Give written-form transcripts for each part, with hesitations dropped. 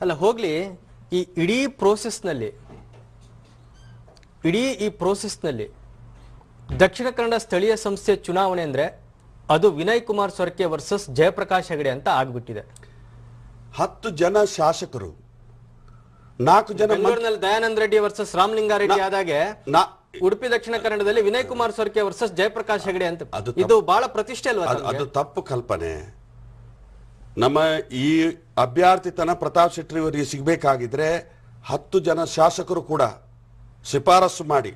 ಅಲ್ಲ ಹೋಗ್ಲಿ, ಈ ಇಡೀ ಪ್ರೋಸೆಸ್ನಲ್ಲಿ ದಕ್ಷಿಣ ಕನ್ನಡ ಸ್ಥಳೀಯ ಸಂಸ್ಥೆ ಚುನಾವಣೆ ಅಂದ್ರೆ ಅದು ವಿನಯ್ ಕುಮಾರ್ ಸೊರಕೆ ವರ್ಸಸ್ ಜಯಪ್ರಕಾಶ್ ಹೆಗಡೆ ಅಂತ ಆಗ್ಬಿಟ್ಟಿದೆ. 10 ಜನ ಶಾಸಕರು, 4 ಜನ ಬೆಂಗಳೂರಿನಲ್ಲಿ ದಯಾನಂದ ರೆಡ್ಡಿ ವರ್ಸಸ್ ರಾಮಲಿಂಗಾರೆಡ್ಡಿ ಆದಾಗೆ ಉಡುಪಿ ದಕ್ಷಿಣ ಕನ್ನಡದಲ್ಲಿ ವಿನಯ್ ಕುಮಾರ್ ಸೊರಕೆ ವರ್ಸಸ್ ಜಯಪ್ರಕಾಶ್ ಹೆಗಡೆ ಅಂತ. ಇದು ಬಹಳ ಪ್ರತಿಷ್ಠೆ ಅಲ್ವಾ? ಅದು ತಪ್ಪು ಕಲ್ಪನೆ. ನಮ್ಮ ಈ ಅಭ್ಯರ್ಥಿತನ ಪ್ರತಾಪ್ ಶೆಟ್ಟಿ ಅವರಿಗೆ ಸಿಗಬೇಕಾಗಿದ್ರೆ 10 ಜನ ಶಾಸಕರು ಕೂಡ ಶಿಫಾರಸು ಮಾಡಿ,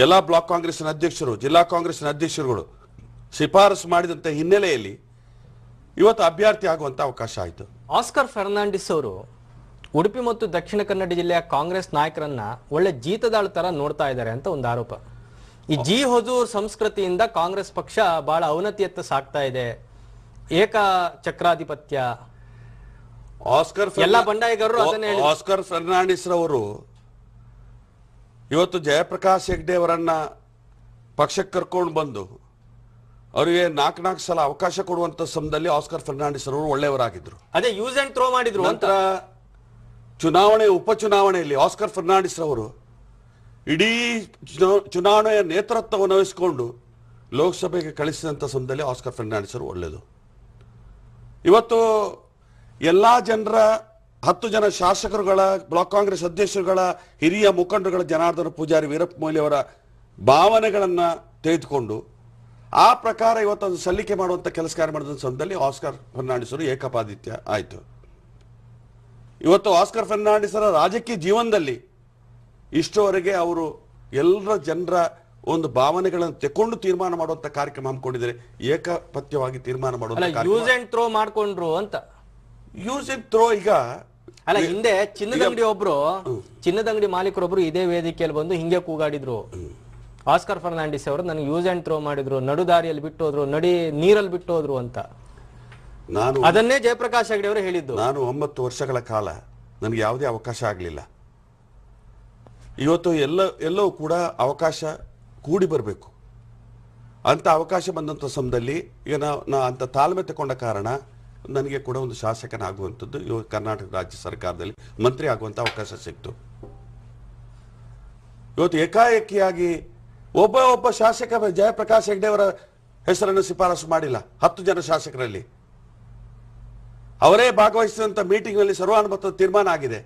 ಎಲ್ಲ ಬ್ಲಾಕ್ ಕಾಂಗ್ರೆಸ್ನ ಅಧ್ಯಕ್ಷರು, ಜಿಲ್ಲಾ ಕಾಂಗ್ರೆಸ್ನ ಅಧ್ಯಕ್ಷರುಗಳು ಶಿಫಾರಸು ಮಾಡಿದಂತ ಹಿನ್ನೆಲೆಯಲ್ಲಿ ಇವತ್ತು ಅಭ್ಯರ್ಥಿ ಆಗುವಂತ ಅವಕಾಶ ಆಯಿತು. ಆಸ್ಕರ್ ಫರ್ನಾಂಡಿಸ್ ಅವರು ಉಡುಪಿ ಮತ್ತು ದಕ್ಷಿಣ ಕನ್ನಡ ಜಿಲ್ಲೆಯ ಕಾಂಗ್ರೆಸ್ ನಾಯಕರನ್ನ ಒಳ್ಳೆ ಜೀತದಾಳ ತರ ನೋಡ್ತಾ ಇದ್ದಾರೆ ಅಂತ ಒಂದು ಆರೋಪ. ಈ ಜಿ ಹುಜೂರ್ ಸಂಸ್ಕೃತಿಯಿಂದ ಕಾಂಗ್ರೆಸ್ ಪಕ್ಷ ಬಹಳ ಅವನತಿಯತ್ತ ಸಾಗ್ತಾ ಇದೆ, ಏಕ ಚಕ್ರಾಧಿಪತ್ಯ. ಎಲ್ಲ ಬಂಡಾಯಿಗಾರರು ಅದನ್ನೇ ಹೇಳಿದ್ರು. ಆಸ್ಕರ್ ಫರ್ನಾಂಡಿಸ್ ರವರು ಇವತ್ತು ಜಯಪ್ರಕಾಶ್ ಹೆಗ್ಡೆ ಅವರನ್ನ ಪಕ್ಷಕ್ಕೆ ಕರ್ಕೊಂಡು ಬಂದು ಅವರಿಗೆ 4 ಸಲ ಅವಕಾಶ ಕೊಡುವಂತ ಸಮಯದಲ್ಲಿ ಆಸ್ಕರ್ ಫರ್ನಾಂಡಿಸ್ ಅವರು ಒಳ್ಳೆಯವರಾಗಿದ್ರು. ಅದೇ ಯೂಸ್ ಅಂಡ್ ಥ್ರೋ ಮಾಡಿದ್ರು. ನಂತರ ಉಪಚುನಾವಣೆಯಲ್ಲಿ ಆಸ್ಕರ್ ಫರ್ನಾಂಡಿಸ್ ರವರು ಇಡೀ ಚುನಾವಣೆಯ ನೇತೃತ್ವವನ್ನು ವಹಿಸಿಕೊಂಡು ಲೋಕಸಭೆಗೆ ಕಳಿಸಿದಂತ ಸಮಯದಲ್ಲಿ ಆಸ್ಕರ್ ಫರ್ನಾಂಡಿಸ್ ಅವರು ಒಳ್ಳೆಯದು. ಇವತ್ತು ಎಲ್ಲಾ ಜನರ 10 ಜನ ಶಾಸಕರುಗಳ, ಬ್ಲಾಕ್ ಕಾಂಗ್ರೆಸ್ ಅಧ್ಯಕ್ಷರುಗಳ, ಹಿರಿಯ ಮುಖಂಡರುಗಳ, ಜನಾರ್ದನ ಪೂಜಾರಿ, ವೀರಪ್ಪ ಮೊಯ್ಲಿ ಅವರ ಭಾವನೆಗಳನ್ನ ತೆಗೆದುಕೊಂಡು ಆ ಪ್ರಕಾರ ಇವತ್ತು ಅದು ಸಲ್ಲಿಕೆ ಮಾಡುವಂತ ಕೆಲಸ ಕಾರ್ಯ ಮಾಡಿದ ಸಮಯದಲ್ಲಿ ಆಸ್ಕರ್ ಫರ್ನಾಂಡಿಸ್ ಅವರು ಏಕಪಾದಿತ್ಯ ಆಯಿತು. ಇವತ್ತು ಆಸ್ಕರ್ ಫರ್ನಾಂಡಿಸರ ರಾಜಕೀಯ ಜೀವನದಲ್ಲಿ ಇಷ್ಟವರೆಗೆ ಅವರು ಎಲ್ಲರ ಜನರ ಒಂದು ಭಾವನೆಗಳನ್ನು ತೆಕೊಂಡು ತೀರ್ಮಾನ ಮಾಡುವಂತ ಕಾರ್ಯಕ್ರಮ ಹಮ್ಮಿಕೊಂಡಿದ್ದಾರೆ. ಏಕಪತ್ಯವಾಗಿ ತೀರ್ಮಾನ ಮಾಡುವಂತ ಯೂಸ್ ಅಂಡ್ ಥ್ರೋ ಮಾಡ್ಕೊಂಡ್ರು ಅಂತ. ಯೂಸ್ ಅಂಡ್ ಥ್ರೋ ಈಗ ಅಲ್ಲ, ಹಿಂದೆ ಚಿನ್ನದ ಅಂಗಡಿ ಮಾಲೀಕರೊಬ್ರು ಇದೇ ವೇದಿಕೆಯಲ್ಲಿ ಬಂದು ಹಿಂಗೆ ಕೂಗಾಡಿದ್ರು. ಆಸ್ಕರ್ ಫರ್ನಾಂಡಿಸ್ ಅವರು ನನಗೆ ಯೂಸ್ ಅಂಡ್ ಥ್ರೋ ಮಾಡಿದ್ರು, ನಡು ದಾರಿಯಲ್ಲಿ ಬಿಟ್ಟು ಹೋದ್ರು, ನೀರಲ್ಲಿ ಬಿಟ್ಟು ಹೋದ್ರು ಅಂತ. ಅದನ್ನೇ ಜಯಪ್ರಕಾಶ್ ಹೆಗಡೆ ಅವರು ಹೇಳಿದ್ದು. ನಾನು 9 ವರ್ಷಗಳ ಕಾಲ ನನಗೆ ಯಾವುದೇ ಅವಕಾಶ ಆಗಲಿಲ್ಲ. ಇವತ್ತು ಎಲ್ಲವೂ ಕೂಡ ಅವಕಾಶ ಕೂಡಿ ಬರಬೇಕು ಅಂತ ಅವಕಾಶ ಬಂದಂಥ ಸಮಯದಲ್ಲಿ ಈಗ ನಾ ಅಂತ ತಾಳ್ಮೆ ತಗೊಂಡ ಕಾರಣ ನನಗೆ ಕೂಡ ಒಂದು ಶಾಸಕನಾಗುವಂಥದ್ದು ಇವತ್ತು ಕರ್ನಾಟಕ ರಾಜ್ಯ ಸರ್ಕಾರದಲ್ಲಿ ಮಂತ್ರಿ ಆಗುವಂಥ ಅವಕಾಶ ಸಿಕ್ತು. ಇವತ್ತು ಏಕಾಏಕಿಯಾಗಿ ಒಬ್ಬ ಶಾಸಕ ಜಯಪ್ರಕಾಶ್ ಹೆಗ್ಡೆ ಅವರ ಹೆಸರನ್ನು ಶಿಫಾರಸು ಮಾಡಿಲ್ಲ. 10 ಜನ ಶಾಸಕರಲ್ಲಿ ಅವರೇ ಭಾಗವಹಿಸಿದಂಥ ಮೀಟಿಂಗ್ನಲ್ಲಿ ಸರ್ವಾನುಮತದ ತೀರ್ಮಾನ ಆಗಿದೆ.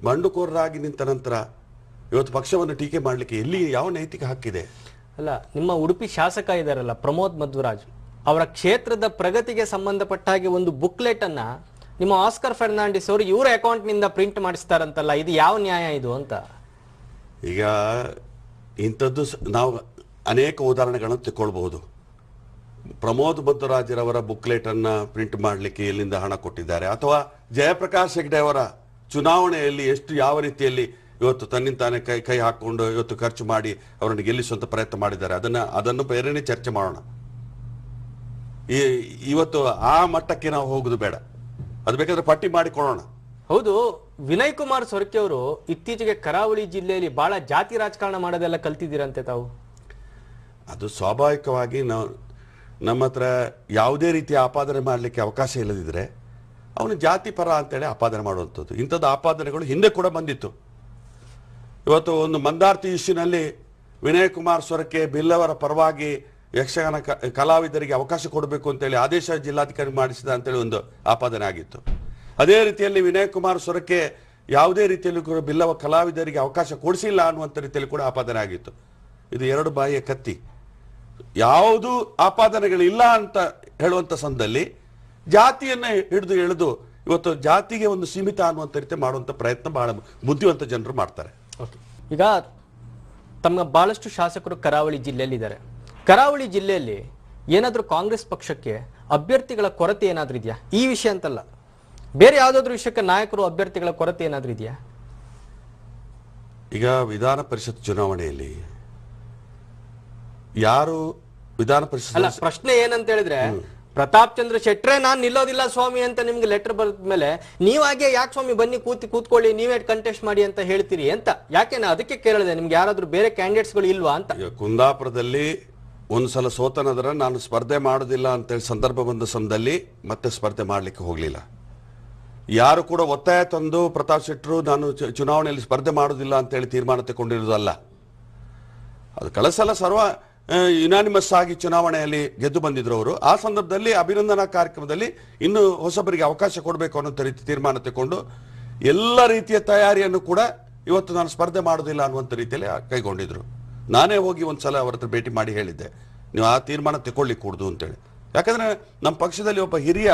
ಬಂಡುಕೋರರಾಗಿ ನಿಂತ ನಂತರ ಇವತ್ತು ಪಕ್ಷವನ್ನು ಟೀಕೆ ಮಾಡಲಿಕ್ಕೆ ಎಲ್ಲಿ ಯಾವ ನೈತಿಕ ಹಕ್ಕಿದೆ? ಅಲ್ಲ, ನಿಮ್ಮ ಉಡುಪಿ ಶಾಸಕ ಇದಾರಲ್ಲ ಪ್ರಮೋದ್ ಮಧ್ವರಾಜ್, ಅವರ ಕ್ಷೇತ್ರದ ಪ್ರಗತಿಗೆ ಸಂಬಂಧಪಟ್ಟ ಹಾಗೆ ಒಂದು ಬುಕ್ಲೆಟ್ ಅನ್ನ ನಿಮ್ಮ ಆಸ್ಕರ್ ಫರ್ನಾಂಡಿಸ್ ಅವರು ಇವರ ಅಕೌಂಟ್ ನಿಂದ ಪ್ರಿಂಟ್ ಮಾಡಿಸ್ತಾರಂತಲ್ಲ, ಇದು ಯಾವ ನ್ಯಾಯ ಇದು ಅಂತ? ಈಗ ಇಂಥದ್ದು ನಾವು ಅನೇಕ ಉದಾಹರಣೆಗಳನ್ನು ತಗೊಳ್ಬಹುದು. ಪ್ರಮೋದ್ ಮಧ್ವರಾಜರವರ ಬುಕ್ಲೆಟ್ ಅನ್ನ ಪ್ರಿಂಟ್ ಮಾಡಲಿಕ್ಕೆ ಎಲ್ಲಿಂದ ಹಣ ಕೊಟ್ಟಿದ್ದಾರೆ, ಅಥವಾ ಜಯಪ್ರಕಾಶ್ ಹೆಗ್ಡೆ ಅವರ ಚುನಾವಣೆಯಲ್ಲಿ ಯಾವ ರೀತಿಯಲ್ಲಿ ಇವತ್ತು ತನ್ನಿಂತಾನೆ ಕೈ ಹಾಕೊಂಡು ಇವತ್ತು ಖರ್ಚು ಮಾಡಿ ಅವರನ್ನು ಗೆಲ್ಲಿಸುವಂತ ಪ್ರಯತ್ನ ಮಾಡಿದ್ದಾರೆ, ಅದನ್ನು ಬೇರೆನೇ ಚರ್ಚೆ ಮಾಡೋಣ. ಇವತ್ತು ಆ ಮಟ್ಟಕ್ಕೆ ನಾವು ಹೋಗುದು ಬೇಡ, ಅದು ಬೇಕಾದ್ರೆ ಪಟ್ಟಿ ಮಾಡಿಕೊಳ್ಳೋಣ. ಹೌದು, ವಿನಯ್ ಕುಮಾರ್ ಸೊರಕೆ ಅವರು ಇತ್ತೀಚೆಗೆ ಕರಾವಳಿ ಜಿಲ್ಲೆಯಲ್ಲಿ ಬಹಳ ಜಾತಿ ರಾಜಕಾರಣ ಮಾಡೋದೆಲ್ಲ ಕಲ್ತಿದ್ದೀರಂತೆ ತಾವು? ಅದು ಸ್ವಾಭಾವಿಕವಾಗಿ ನಮ್ಮ ಹತ್ರ ಯಾವುದೇ ರೀತಿಯ ಆಪಾದನೆ ಮಾಡಲಿಕ್ಕೆ ಅವಕಾಶ ಇಲ್ಲದಿದ್ರೆ ಅವನು ಜಾತಿ ಪರ ಅಂತೇಳಿ ಆಪಾದನೆ ಮಾಡುವಂಥದ್ದು. ಇಂಥದ್ದು ಆಪಾದನೆಗಳು ಹಿಂದೆ ಕೂಡ ಬಂದಿತ್ತು. ಇವತ್ತು ಒಂದು ಮಂದಾರ್ತಿ ಇಶ್ಯೂನಲ್ಲಿ ವಿನಯ್ ಕುಮಾರ್ ಸೊರಕೆ ಬಿಲ್ಲವರ ಪರವಾಗಿ ಯಕ್ಷಗಾನ ಕಲಾವಿದರಿಗೆ ಅವಕಾಶ ಕೊಡಬೇಕು ಅಂತೇಳಿ ಆದೇಶ ಜಿಲ್ಲಾಧಿಕಾರಿ ಮಾಡಿಸಿದ ಅಂತೇಳಿ ಒಂದು ಆಪಾದನೆ ಆಗಿತ್ತು. ಅದೇ ರೀತಿಯಲ್ಲಿ ವಿನಯ್ ಕುಮಾರ್ ಸೊರಕೆ ಯಾವುದೇ ರೀತಿಯಲ್ಲಿ ಕೂಡ ಬಿಲ್ಲವ ಕಲಾವಿದರಿಗೆ ಅವಕಾಶ ಕೊಡಿಸಿಲ್ಲ ಅನ್ನುವಂಥ ರೀತಿಯಲ್ಲಿ ಕೂಡ ಆಪಾದನೆ ಆಗಿತ್ತು. ಇದು 2 ಬಾಯಿಯ ಕತ್ತಿ. ಯಾವುದು ಆಪಾದನೆಗಳಿಲ್ಲ ಅಂತ ಹೇಳುವಂತ ಸಂದರ್ಭದಲ್ಲಿ ಜಾತಿಯನ್ನ ಹಿಡಿದು ಇವತ್ತು ಜಾತಿಗೆ ಒಂದು ಸೀಮಿತ ಅನ್ನುವಂಥ ರೀತಿ ಮಾಡುವಂತ ಪ್ರಯತ್ನ ಬಹಳ ಬುದ್ಧಿವಂತ ಜನರು ಮಾಡ್ತಾರೆ. ಈಗ ತಮ್ಮ ಬಹಳಷ್ಟು ಶಾಸಕರು ಕರಾವಳಿ ಜಿಲ್ಲೆಯಲ್ಲಿ ಇದ್ದಾರೆ. ಕರಾವಳಿ ಜಿಲ್ಲೆಯಲ್ಲಿ ಏನಾದ್ರೂ ಕಾಂಗ್ರೆಸ್ ಪಕ್ಷಕ್ಕೆ ಅಭ್ಯರ್ಥಿಗಳ ಕೊರತೆ ಏನಾದ್ರೂ ಇದೆಯಾ? ಈ ವಿಷಯ ಅಂತಲ್ಲ, ಬೇರೆ ಯಾವ್ದಾದ್ರು ವಿಷಯಕ್ಕೆ ನಾಯಕರು ಅಭ್ಯರ್ಥಿಗಳ ಕೊರತೆ ಏನಾದ್ರೂ ಇದೆಯಾ? ಈಗ ವಿಧಾನ ಪರಿಷತ್ ಚುನಾವಣೆಯಲ್ಲಿ ಯಾರು ವಿಧಾನ ಪರಿಷತ್ ಅಲ್ಲ, ಪ್ರಶ್ನೆ ಏನಂತ ಹೇಳಿದ್ರೆ ಪ್ರತಾಪ್ ಚಂದ್ರ ಶೆಟ್ರೆ ನಾನ್ ನಿಲ್ಲೋದಿಲ್ಲ ಸ್ವಾಮಿ ಅಂತ ನಿಮ್ಗೆ ಲೆಟರ್ ಬರೆದ್ಮೇಲೆ ನೀವಾಗೆ ಯಾಕೆ ಸ್ವಾಮಿ ಬನ್ನಿ ಕೂತ್ಕೊಳ್ಳಿ, ನೀವೇ ಕಂಟೆಸ್ಟ್ ಮಾಡಿ ಅಂತ ಹೇಳ್ತೀರಿ ಅಂತ ಯಾಕೆ? ನಾ ಅದಕ್ಕೆ ಕೇಳಿದೆ, ನಿಮ್ಗೆ ಯಾರಾದ್ರೂ ಬೇರೆ ಕ್ಯಾಂಡಿಡೇಟ್ಸ್ ಗಳು ಇಲ್ವಾ ಅಂತ. ಕುಂದಾಪುರದಲ್ಲಿ ಒಂದು ಸಲ ಸೋತನದ್ರ ನಾನು ಸ್ಪರ್ಧೆ ಮಾಡೋದಿಲ್ಲ ಅಂತೇಳಿ ಸಂದರ್ಭ ಬಂದ ಸಮಯದಲ್ಲಿ ಮತ್ತೆ ಸ್ಪರ್ಧೆ ಮಾಡಲಿಕ್ಕೆ ಹೋಗಲಿಲ್ಲ. ಯಾರು ಕೂಡ ಒತ್ತಾಯ ತಂದು ಪ್ರತಾಪ್ ಶೆಟ್ಟರು ನಾನು ಚುನಾವಣೆಯಲ್ಲಿ ಸ್ಪರ್ಧೆ ಮಾಡೋದಿಲ್ಲ ಅಂತೇಳಿ ತೀರ್ಮಾನ ತಗೊಂಡಿರೋದಲ್ಲ. ಅದು ಕಳೆದ ಸಲ ಯುನಾನಿಮಸ್ ಆಗಿ ಚುನಾವಣೆಯಲ್ಲಿ ಗೆದ್ದು ಬಂದಿದ್ರು ಅವರು. ಆ ಸಂದರ್ಭದಲ್ಲಿ ಅಭಿನಂದನಾ ಕಾರ್ಯಕ್ರಮದಲ್ಲಿ ಇನ್ನು ಹೊಸಬರಿಗೆ ಅವಕಾಶ ಕೊಡಬೇಕು ಅನ್ನೋ ರೀತಿ ತೀರ್ಮಾನ ತಗೊಂಡು ಎಲ್ಲ ರೀತಿಯ ತಯಾರಿಯನ್ನು ಕೂಡ ಇವತ್ತು ನಾನು ಸ್ಪರ್ಧೆ ಮಾಡೋದಿಲ್ಲ ಅನ್ನುವಂಥ ರೀತಿಯಲ್ಲಿ ಕೈಗೊಂಡಿದ್ರು. ನಾನೇ ಹೋಗಿ ಒಂದ್ಸಲ ಅವ್ರ ಹತ್ರ ಭೇಟಿ ಮಾಡಿ ಹೇಳಿದ್ದೆ, ನೀವು ಆ ತೀರ್ಮಾನ ತಗೊಳ್ಳಿಕ್ಕೆ ಕೂಡುದು ಅಂತೇಳಿ. ಯಾಕಂದ್ರೆ ನಮ್ಮ ಪಕ್ಷದಲ್ಲಿ ಒಬ್ಬ ಹಿರಿಯ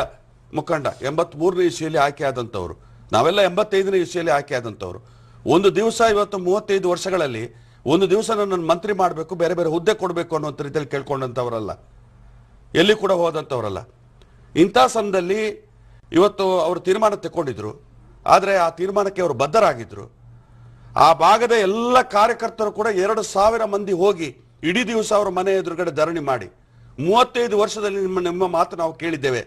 ಮುಖಂಡ 83ನೇ ಇಸ್ವಿಯಲ್ಲಿ ಆಯ್ಕೆ ಆದಂಥವ್ರು, ನಾವೆಲ್ಲ 85ನೇ ಇಸ್ವಿಯಲ್ಲಿ ಆಯ್ಕೆ ಆದಂಥವ್ರು. ಒಂದು ದಿವಸ ಇವತ್ತು 35 ವರ್ಷಗಳಲ್ಲಿ ಒಂದು ದಿವಸ ನನ್ನ ಮಂತ್ರಿ ಮಾಡಬೇಕು, ಬೇರೆ ಬೇರೆ ಹುದ್ದೆ ಕೊಡಬೇಕು ಅನ್ನೋ ರೀತಿಯಲ್ಲಿ ಕೇಳ್ಕೊಂಡಂಥವರಲ್ಲ, ಎಲ್ಲಿ ಕೂಡ ಹೋದಂಥವರಲ್ಲ. ಇಂಥ ಸಮಯದಲ್ಲಿ ಇವತ್ತು ಅವರು ತೀರ್ಮಾನ ತಗೊಂಡಿದ್ರು. ಆದರೆ ಆ ತೀರ್ಮಾನಕ್ಕೆ ಅವರು ಬದ್ಧರಾಗಿದ್ರು. ಆ ಭಾಗದ ಎಲ್ಲ ಕಾರ್ಯಕರ್ತರು ಕೂಡ 2,000 ಮಂದಿ ಹೋಗಿ ಇಡೀ ದಿವಸ ಅವರ ಮನೆ ಎದುರುಗಡೆ ಧರಣಿ ಮಾಡಿ 35 ವರ್ಷದಲ್ಲಿ ನಿಮ್ಮ ಮಾತು ನಾವು ಕೇಳಿದ್ದೇವೆ,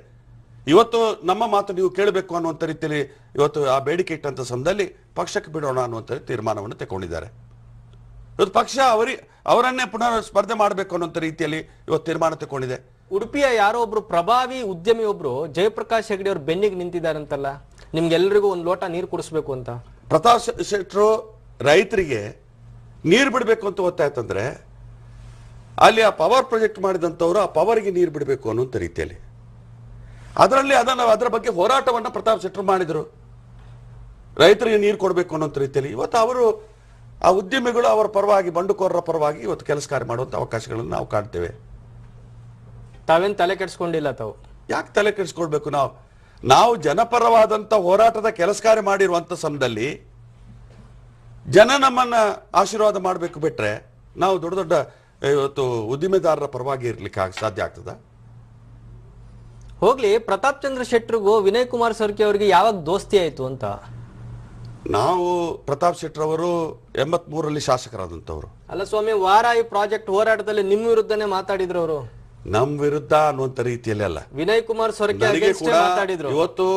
ಇವತ್ತು ನಮ್ಮ ಮಾತು ನೀವು ಕೇಳಬೇಕು ಅನ್ನುವಂಥ ರೀತಿಯಲ್ಲಿ ಇವತ್ತು ಆ ಬೇಡಿಕೆ ಇಟ್ಟಂಥ ಸಮಯದಲ್ಲಿ ಪಕ್ಷಕ್ಕೆ ಬಿಡೋಣ ಅನ್ನುವಂಥ ತೀರ್ಮಾನವನ್ನು ತಗೊಂಡಿದ್ದಾರೆ. ಇವತ್ತು ಪಕ್ಷ ಅವರನ್ನೇ ಪುನಃ ಸ್ಪರ್ಧೆ ಮಾಡಬೇಕು ಅನ್ನುವಂಥ ರೀತಿಯಲ್ಲಿ ಇವತ್ತು ತೀರ್ಮಾನ ತಗೊಂಡಿದೆ. ಉಡುಪಿಯ ಯಾರೋ ಒಬ್ರು ಪ್ರಭಾವಿ ಉದ್ಯಮಿ ಒಬ್ರು ಜಯಪ್ರಕಾಶ್ ಹೆಗಡೆ ಅವ್ರು ಬೆನ್ನಿಗೆ ನಿಂತಿದ್ದಾರಂತಲ್ಲ, ನಿಮ್ಗೆಲ್ಲರಿಗೂ ಒಂದು ಲೋಟ ನೀರು ಕುಡಿಸ್ಬೇಕು ಅಂತ. ಪ್ರತಾಪ್ ಶೆಟ್ಟರು ರೈತರಿಗೆ ನೀರು ಬಿಡಬೇಕು ಅಂತ ಗೊತ್ತಾಯ್ತಂದ್ರೆ ಅಲ್ಲಿ ಆ ಪವರ್ ಪ್ರಾಜೆಕ್ಟ್ ಮಾಡಿದಂಥವ್ರು ಆ ಪವರ್ಗೆ ನೀರು ಬಿಡಬೇಕು ಅನ್ನುವಂಥ ರೀತಿಯಲ್ಲಿ ಅದರ ಬಗ್ಗೆ ಹೋರಾಟವನ್ನು ಪ್ರತಾಪ್ ಶೆಟ್ಟರು ಮಾಡಿದ್ರು. ರೈತರಿಗೆ ನೀರು ಕೊಡಬೇಕು ಅನ್ನೋಂಥ ರೀತಿಯಲ್ಲಿ ಇವತ್ತು ಅವರು ಆ ಉದ್ಯಮಿಗಳು ಅವರ ಪರವಾಗಿ, ಬಂಡುಕೋರರ ಪರವಾಗಿ ಇವತ್ತು ಕೆಲಸ ಕಾರ್ಯ ಮಾಡುವಂಥ ಅವಕಾಶಗಳನ್ನು ನಾವು ಕಾಣ್ತೇವೆ. ತಾವೇನು ತಲೆ ಕೆಡಿಸ್ಕೊಂಡಿಲ್ಲ ತಾವು? ಯಾಕೆ ತಲೆ ಕೆಡಿಸ್ಕೊಳ್ಬೇಕು? ನಾವು ಜನಪರವಾದಂಥ ಹೋರಾಟದ ಕೆಲಸ ಕಾರ್ಯ ಮಾಡಿರುವಂಥ ಸಮಯದಲ್ಲಿ ಜನ ನಮ್ಮನ್ನ ಆಶೀರ್ವಾದ ಮಾಡಬೇಕು ಬಿಟ್ರೆ ನಾವು ದೊಡ್ಡ ದೊಡ್ಡ ಇವತ್ತು ಉದ್ದಿಮೆದಾರರ ಪರವಾಗಿ ಇರ್ಲಿಕ್ಕೆ ಸಾಧ್ಯ ಆಗ್ತದ? ಹೋಗ್ಲಿ, ಪ್ರತಾಪ್ ಚಂದ್ರ ಶೆಟ್ಟರಿಗೂ ವಿನಯ್ ಕುಮಾರ್ ಸೊರಕೆ ಅವರಿಗೆ ಯಾವಾಗ ದೋಸ್ತಿ ಆಯ್ತು ಅಂತ? ನಾವು ಪ್ರತಾಪ್ ಶೆಟ್ಟರವರು 83ರಲ್ಲಿ ಶಾಸಕರಾದಂಥವ್ರು. ಅಲ್ಲ ಸ್ವಾಮಿ, ವಾರಾಯಿ ಪ್ರಾಜೆಕ್ಟ್ ಹೋರಾಟದಲ್ಲಿ ನಿಮ್ಮ ವಿರುದ್ಧನೇ ಮಾತಾಡಿದ್ರು ಅವರು. ನಮ್ಮ ವಿರುದ್ಧ ಅನ್ನುವಂಥ ರೀತಿಯಲ್ಲಿ ಅಲ್ಲ, ವಿನಯ್ ಕುಮಾರ್ ಸೊರಕೆ ಮಾತಾಡಿದ್ರು. ಇವತ್ತು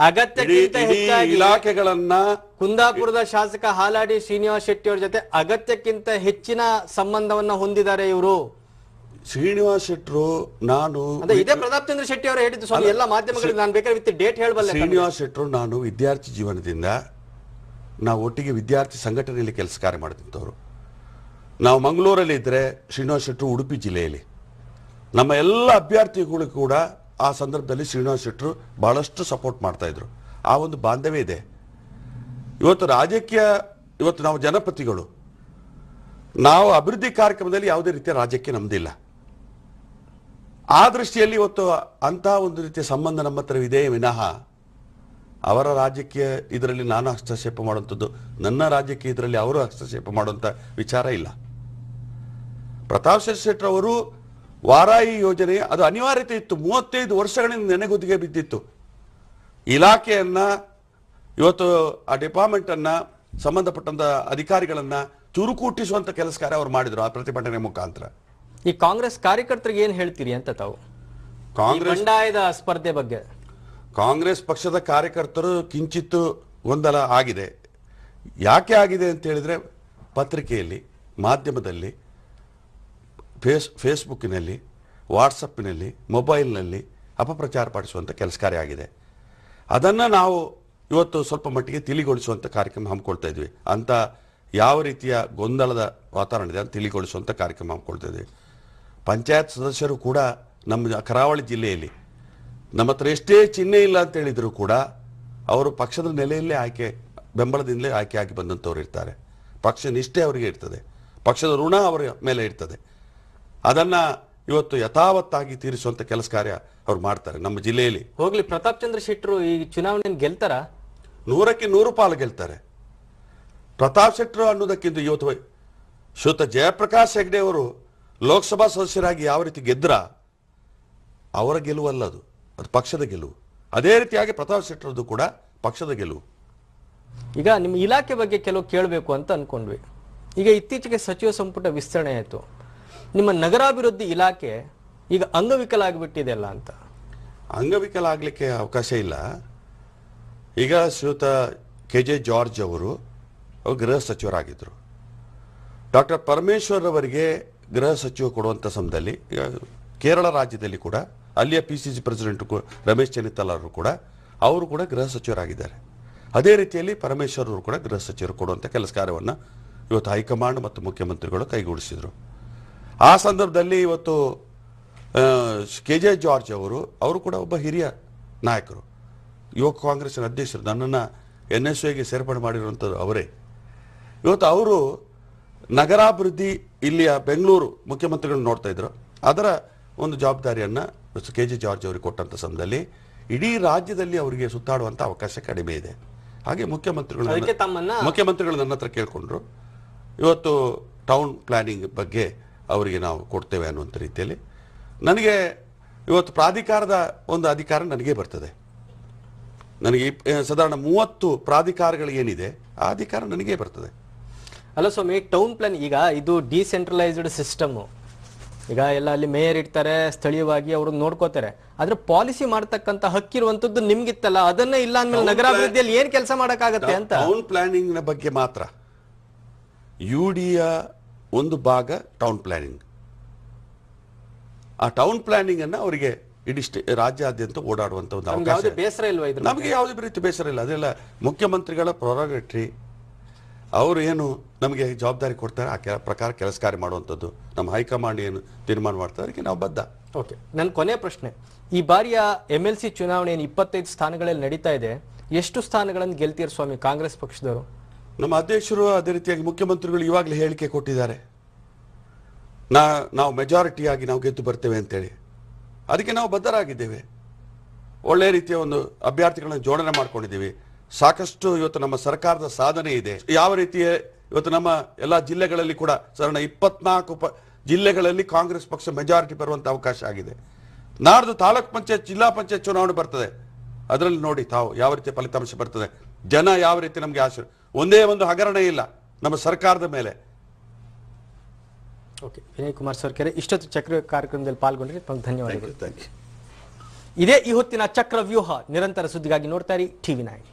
ಅಗತ್ಯಕ್ಕಿಂತ ಹೆಚ್ಚಾಗಿ ಇಲಾಖೆಗಳನ್ನ ಕುಂದಾಪುರದ ಶಾಸಕ ಹಾಲಾಡಿ ಶ್ರೀನಿವಾಸ್ ಶೆಟ್ಟಿ ಅವರ ಜೊತೆ ಅಗತ್ಯಕ್ಕಿಂತ ಹೆಚ್ಚಿನ ಸಂಬಂಧವನ್ನ ಹೊಂದಿದ್ದಾರೆ ಇವರು. ಶ್ರೀನಿವಾಸ್ ಶೆಟ್ಟರು ನಾನು ಇದೇ ಪ್ರತಾಪ್ ಚಂದ್ರ ಶೆಟ್ಟಿ ಅವರು ಹೇಳಿದ್ದು ಸ್ವಾಮಿ, ಎಲ್ಲ ಮಾಧ್ಯಮಗಳಿಗೆ ನಾನು ಬೇಕಾದ್ರೆ ವಿತ್ ಡೇಟ್ ಹೇಳಬಲ್ಲೆ. ಶ್ರೀನಿವಾಸ್ ಶೆಟ್ಟರು ನಾನು ವಿದ್ಯಾರ್ಥಿ ಜೀವನದಿಂದ ನಾವು ಒಟ್ಟಿಗೆ ವಿದ್ಯಾರ್ಥಿ ಸಂಘಟನೆಯಲ್ಲಿ ಕೆಲಸ ಕಾರ್ಯ ಮಾಡಿದಂಥವ್ರು. ನಾವು ಮಂಗಳೂರಲ್ಲಿ ಇದ್ರೆ ಶ್ರೀನಿವಾಸ್ ಶೆಟ್ಟರು ಉಡುಪಿ ಜಿಲ್ಲೆಯಲ್ಲಿ. ನಮ್ಮ ಎಲ್ಲ ಅಭ್ಯರ್ಥಿಗಳು ಕೂಡ ಆ ಸಂದರ್ಭದಲ್ಲಿ ಶ್ರೀನಿವಾಸ್ ಶೆಟ್ಟರು ಬಹಳಷ್ಟು ಸಪೋರ್ಟ್ ಮಾಡ್ತಾ ಇದ್ರು. ಆ ಒಂದು ಬಾಂಧವ್ಯ ಇದೆ. ಇವತ್ತು ರಾಜಕೀಯ, ಇವತ್ತು ನಾವು ಜನಪ್ರತಿಗಳು, ನಾವು ಅಭಿವೃದ್ಧಿ ಕಾರ್ಯಕ್ರಮದಲ್ಲಿ ಯಾವುದೇ ರೀತಿಯ ರಾಜ್ಯಕ್ಕೆ ನಮ್ದಿಲ್ಲ. ಆ ದೃಷ್ಟಿಯಲ್ಲಿ ಇವತ್ತು ಅಂತಹ ಒಂದು ರೀತಿಯ ಸಂಬಂಧ ನಮ್ಮ ಹತ್ರ ಇದೆ ವಿನಃ ಅವರ ರಾಜ್ಯಕ್ಕೆ ಇದರಲ್ಲಿ ನಾನು ಹಸ್ತಕ್ಷೇಪ ಮಾಡುವಂಥದ್ದು, ನನ್ನ ರಾಜ್ಯಕ್ಕೆ ಇದರಲ್ಲಿ ಅವರು ಹಸ್ತಕ್ಷೇಪ ಮಾಡುವಂಥ ವಿಚಾರ ಇಲ್ಲ. ಪ್ರತಾಪ್ ಶೆಟ್ಟರ್ ಅವರು ವಾರಾಯಿ ಯೋಜನೆ ಅದು ಅನಿವಾರ್ಯತೆ ಇತ್ತು. 35 ವರ್ಷಗಳಿಂದ ನೆನೆಗುದಿಗೆ ಬಿದ್ದಿತ್ತು. ಇಲಾಖೆಯನ್ನ ಇವತ್ತು ಆ ಡಿಪಾರ್ಟ್ಮೆಂಟ್ ಅನ್ನ ಸಂಬಂಧಪಟ್ಟಂತ ಅಧಿಕಾರಿಗಳನ್ನ ಚುರುಕುಟ್ಟಿಸುವಂತ ಕೆಲಸ ಕಾರ್ಯ ಅವರು ಮಾಡಿದ್ರು ಆ ಪ್ರತಿಭಟನೆ ಮುಖಾಂತರ. ಈ ಕಾಂಗ್ರೆಸ್ ಕಾರ್ಯಕರ್ತರಿಗೆ ಏನ್ ಹೇಳ್ತೀರಿ ಅಂತ ತಾವು ಕಾಂಗ್ರೆಸ್ ಬಂಡಾಯದ ಸ್ಪರ್ಧೆ ಬಗ್ಗೆ? ಕಾಂಗ್ರೆಸ್ ಪಕ್ಷದ ಕಾರ್ಯಕರ್ತರು ಕಿಂಚಿತ್ತು ಗೊಂದಲ ಆಗಿದೆ. ಯಾಕೆ ಆಗಿದೆ ಅಂತ ಹೇಳಿದ್ರೆ, ಪತ್ರಿಕೆಯಲ್ಲಿ, ಮಾಧ್ಯಮದಲ್ಲಿ, ಫೇಸ್ಬುಕ್ಕಿನಲ್ಲಿ, ವಾಟ್ಸಪ್ಪಿನಲ್ಲಿ, ಮೊಬೈಲ್ನಲ್ಲಿ ಅಪಪ್ರಚಾರ ಪಡಿಸುವಂಥ ಕೆಲಸ ಕಾರ್ಯ ಆಗಿದೆ. ಅದನ್ನು ನಾವು ಇವತ್ತು ಸ್ವಲ್ಪ ಮಟ್ಟಿಗೆ ತಿಳಿಗೊಳಿಸುವಂಥ ಕಾರ್ಯಕ್ರಮ ಹಮ್ಮಿಕೊಳ್ತಾ ಇದ್ವಿ. ಅಂತ ಯಾವ ರೀತಿಯ ಗೊಂದಲದ ವಾತಾವರಣ ಇದೆ ಅಂತ ತಿಳಿಗೊಳಿಸುವಂಥ ಕಾರ್ಯಕ್ರಮ ಹಮ್ಮಿಕೊಳ್ತಾ ಇದ್ವಿ. ಪಂಚಾಯತ್ ಸದಸ್ಯರು ಕೂಡ ನಮ್ಮ ಕರಾವಳಿ ಜಿಲ್ಲೆಯಲ್ಲಿ ನಮ್ಮ ಹತ್ರ ಎಷ್ಟೇ ಚಿಹ್ನೆ ಇಲ್ಲ ಅಂತ ಹೇಳಿದ್ರು ಕೂಡ ಅವರು ಪಕ್ಷದ ನೆಲೆಯಲ್ಲೇ ಬೆಂಬಲದಿಂದಲೇ ಆಯ್ಕೆಯಾಗಿ ಬಂದಂಥವ್ರು ಇರ್ತಾರೆ. ಪಕ್ಷ ನಿಷ್ಠೆ ಅವರಿಗೆ ಇರ್ತದೆ, ಪಕ್ಷದ ಋಣ ಅವರ ಮೇಲೆ ಇರ್ತದೆ. ಅದನ್ನ ಇವತ್ತು ಯಥಾವತ್ತಾಗಿ ತೀರಿಸುವಂತ ಕೆಲಸ ಕಾರ್ಯ ಅವ್ರು ಮಾಡ್ತಾರೆ ನಮ್ಮ ಜಿಲ್ಲೆಯಲ್ಲಿ. ಹೋಗ್ಲಿ, ಪ್ರತಾಪ್ ಚಂದ್ರ ಶೆಟ್ಟರು ಈ ಚುನಾವಣೆಯನ್ನು ಗೆಲ್ತಾರ? 100ಕ್ಕೆ 100 ಪಾಲು ಗೆಲ್ತಾರೆ. ಪ್ರತಾಪ್ ಶೆಟ್ಟರು ಅನ್ನೋದಕ್ಕಿಂತ ಇವತ್ತು ಶ್ರೀಯುತ ಜಯಪ್ರಕಾಶ್ ಹೆಗಡೆ ಅವರು ಲೋಕಸಭಾ ಸದಸ್ಯರಾಗಿ ಯಾವ ರೀತಿ ಗೆದ್ರ, ಅವರ ಗೆಲುವಲ್ಲ ಅದು, ಅದು ಪಕ್ಷದ ಗೆಲುವು. ಅದೇ ರೀತಿಯಾಗಿ ಪ್ರತಾಪ್ ಶೆಟ್ಟರದು ಕೂಡ ಪಕ್ಷದ ಗೆಲುವು. ಈಗ ನಿಮ್ಮ ಇಲಾಖೆ ಬಗ್ಗೆ ಕೆಲವು ಕೇಳಬೇಕು ಅಂತ ಅನ್ಕೊಂಡ್ವಿ. ಈಗ ಇತ್ತೀಚೆಗೆ ಸಚಿವ ಸಂಪುಟ ವಿಸ್ತರಣೆ ಆಯಿತು. ನಿಮ್ಮ ನಗರಾಭಿವೃದ್ಧಿ ಇಲಾಖೆ ಈಗ ಅಂಗವಿಕಲ ಆಗಿಬಿಟ್ಟಿದೆ ಅಲ್ಲ ಅಂತ? ಅಂಗವಿಕಲ ಆಗಲಿಕ್ಕೆ ಅವಕಾಶ ಇಲ್ಲ. ಈಗ ಶ್ರೀಯುತ KJ ಜಾರ್ಜ್ ಅವರು ಗೃಹ ಸಚಿವರಾಗಿದ್ದರು. ಡಾಕ್ಟರ್ ಪರಮೇಶ್ವರ್ ಅವರಿಗೆ ಗೃಹ ಸಚಿವ ಕೊಡುವಂಥ ಸಮಯದಲ್ಲಿ ಕೇರಳ ರಾಜ್ಯದಲ್ಲಿ ಕೂಡ ಅಲ್ಲಿಯ PCC ಪ್ರೆಸಿಡೆಂಟ್ ರಮೇಶ್ ಚೆನ್ನಿತ್ತಲ ಅವರು ಕೂಡ ಅವರು ಕೂಡ ಗೃಹ ಸಚಿವರಾಗಿದ್ದಾರೆ. ಅದೇ ರೀತಿಯಲ್ಲಿ ಪರಮೇಶ್ವರ್ ಅವರು ಕೂಡ ಗೃಹ ಸಚಿವರು ಕೊಡುವಂಥ ಕೆಲಸ ಕಾರ್ಯವನ್ನು ಇವತ್ತು ಹೈಕಮಾಂಡ್ ಮತ್ತು ಮುಖ್ಯಮಂತ್ರಿಗಳು ಕೈಗೂಡಿಸಿದರು. ಆ ಸಂದರ್ಭದಲ್ಲಿ ಇವತ್ತು KJ ಜಾರ್ಜ್ ಅವರು ಕೂಡ ಒಬ್ಬ ಹಿರಿಯ ನಾಯಕರು, ಯುವಕ ಕಾಂಗ್ರೆಸ್ನ ಅಧ್ಯಕ್ಷರು, ನನ್ನನ್ನು NSYಗೆ ಸೇರ್ಪಡೆ ಮಾಡಿರುವಂಥದ್ದು ಅವರೇ. ಇವತ್ತು ಅವರು ನಗರಾಭಿವೃದ್ಧಿ ಇಲ್ಲಿಯ ಬೆಂಗಳೂರು ಮುಖ್ಯಮಂತ್ರಿಗಳು ನೋಡ್ತಾ ಇದ್ರು, ಅದರ ಒಂದು ಜವಾಬ್ದಾರಿಯನ್ನು KJ ಜಾರ್ಜ್ ಅವರಿಗೆ ಕೊಟ್ಟಂಥ ಸಮಯದಲ್ಲಿ ಇಡೀ ರಾಜ್ಯದಲ್ಲಿ ಅವರಿಗೆ ಸುತ್ತಾಡುವಂಥ ಅವಕಾಶ ಕಡಿಮೆ ಇದೆ. ಹಾಗೆ ಮುಖ್ಯಮಂತ್ರಿಗಳು ನನ್ನ ಹತ್ರ ಕೇಳ್ಕೊಂಡ್ರು, ಇವತ್ತು ಟೌನ್ ಪ್ಲಾನಿಂಗ್ ಬಗ್ಗೆ ಅವರಿಗೆ ನಾವು ಕೊಡ್ತೇವೆ ಅನ್ನುವಂಥ ರೀತಿಯಲ್ಲಿ. ನನಗೆ ಇವತ್ತು ಪ್ರಾಧಿಕಾರದ ಒಂದು ಅಧಿಕಾರ ನನಗೆ ಬರ್ತದೆ. ನನಗೆ ಸಾಧಾರಣ 30 ಪ್ರಾಧಿಕಾರಗಳು ಏನಿದೆ ಆ ಅಧಿಕಾರ ನನಗೆ ಬರ್ತದೆ. ಅಲ್ಲ ಸ್ವಾಮಿ, ಟೌನ್ ಪ್ಲಾನ್ ಈಗ ಇದು ಡಿಸೆಂಟ್ರಲೈಸ್ಡ್ ಸಿಸ್ಟಮ್. ಈಗ ಎಲ್ಲ ಅಲ್ಲಿ ಮೇಯರ್ ಇರ್ತಾರೆ, ಸ್ಥಳೀಯವಾಗಿ ಅವರು ನೋಡ್ಕೋತಾರೆ. ಆದ್ರೆ ಪಾಲಿಸಿ ಮಾಡ್ತಕ್ಕಂಥ ಹಕ್ಕಿರುವಂತದ್ದು ನಿಮ್ಗಿತ್ತಲ್ಲ, ಅದನ್ನೇ ಇಲ್ಲ ಅಂದ್ಮೇಲೆ ನಗರಾಭಿವೃದ್ಧಿಯಲ್ಲಿ ಏನ್ ಕೆಲಸ ಮಾಡಕ್ಕಾಗತ್ತೆ ಅಂತ. ಟೌನ್ ಪ್ಲಾನಿಂಗ್ ನ ಬಗ್ಗೆ ಮಾತ್ರ UDಯ ಒಂದು ಭಾಗ ಟೌನ್ ಪ್ಲಾನಿಂಗ್. ಆ ಟೌನ್ ಪ್ಲಾನಿಂಗ್ ಅನ್ನ ಅವರಿಗೆ ಇಡೀ ರಾಜ್ಯಾದ್ಯಂತ ಓಡಾಡುವಂತ ಒಂದು ಅವಕಾಶ. ಬೇಸರ ಇಲ್ವಾ ಇದ್ರ? ನಮಗೆ ಯಾವುದೇ ರೀತಿ ಬೇಸರ ಇಲ್ಲ. ಅದೆಲ್ಲ ಮುಖ್ಯಮಂತ್ರಿಗಳ ಪ್ರೊರಗೇಟರಿ. ಅವರು ಏನು ನಮಗೆ ಜವಾಬ್ದಾರಿ ಕೊಡ್ತಾರೆ ಆ ಪ್ರಕಾರ ಕೆಲಸ ಕಾರ್ಯ ಮಾಡುವಂಥದ್ದು. ನಮ್ಮ ಹೈಕಮಾಂಡ್ ಏನು ತೀರ್ಮಾನ ಮಾಡ್ತಾರೆ ಅದಕ್ಕೆ ನಾವು ಬದ್ಧ. ಓಕೆ, ನನ್ನ ಕೊನೆ ಪ್ರಶ್ನೆ, ಈ ಬಾರಿಯ MLC ಚುನಾವಣೆ 25 ಸ್ಥಾನಗಳಲ್ಲಿ ನಡೀತಾ ಇದೆ, ಎಷ್ಟು ಸ್ಥಾನಗಳನ್ನು ಗೆಲ್ತೀರ ಸ್ವಾಮಿ ಕಾಂಗ್ರೆಸ್ ಪಕ್ಷದವರು? ನಮ್ಮ ಅಧ್ಯಕ್ಷರು ಅದೇ ರೀತಿಯಾಗಿ ಮುಖ್ಯಮಂತ್ರಿಗಳು ಇವಾಗಲೇ ಹೇಳಿಕೆ ಕೊಟ್ಟಿದ್ದಾರೆ, ನಾವು ಮೆಜಾರಿಟಿಯಾಗಿ ನಾವು ಗೆದ್ದು ಬರ್ತೇವೆ ಅಂತೇಳಿ. ಅದಕ್ಕೆ ನಾವು ಬದ್ಧರಾಗಿದ್ದೇವೆ. ಒಳ್ಳೆಯ ರೀತಿಯ ಒಂದು ಅಭ್ಯರ್ಥಿಗಳನ್ನು ಜೋಡಣೆ ಮಾಡ್ಕೊಂಡಿದ್ದೀವಿ. ಸಾಕಷ್ಟು ಇವತ್ತು ನಮ್ಮ ಸರ್ಕಾರದ ಸಾಧನೆ ಇದೆ. ಯಾವ ರೀತಿಯ ಇವತ್ತು ನಮ್ಮ ಎಲ್ಲ ಜಿಲ್ಲೆಗಳಲ್ಲಿ ಕೂಡ ಸಾಧಾರಣ 24 ಜಿಲ್ಲೆಗಳಲ್ಲಿ ಕಾಂಗ್ರೆಸ್ ಪಕ್ಷ ಮೆಜಾರಿಟಿ ಬರುವಂತ ಅವಕಾಶ ಆಗಿದೆ. ನಾಡ್ದು ತಾಲೂಕ್ ಪಂಚಾಯತ್, ಜಿಲ್ಲಾ ಪಂಚಾಯತ್ ಚುನಾವಣೆ ಬರ್ತದೆ. ಅದರಲ್ಲಿ ನೋಡಿ ತಾವು ಯಾವ ರೀತಿಯ ಫಲಿತಾಂಶ ಬರ್ತದೆ, ಜನ ಯಾವ ರೀತಿ ನಮಗೆ ಒಂದೇ ಒಂದು ಹಗರಣ ಇಲ್ಲ ನಮ್ಮ ಸರ್ಕಾರದ ಮೇಲೆ. ಓಕೆ, ವಿನಯ್ ಕುಮಾರ್ ಸರ್ಕೆರೆ ಇಷ್ಟೊತ್ತು ಚಕ್ರ ಕಾರ್ಯಕ್ರಮದಲ್ಲಿ ಪಾಲ್ಗೊಂಡ್ರೆ ಧನ್ಯವಾದಗಳು. Thank you. ಇದೇ ಈ ಹೊತ್ತಿನ ಚಕ್ರ ವ್ಯೂಹ. ನಿರಂತರ ಸುದ್ದಿಗಾಗಿ ನೋಡ್ತಾ ಇರಿ TV9.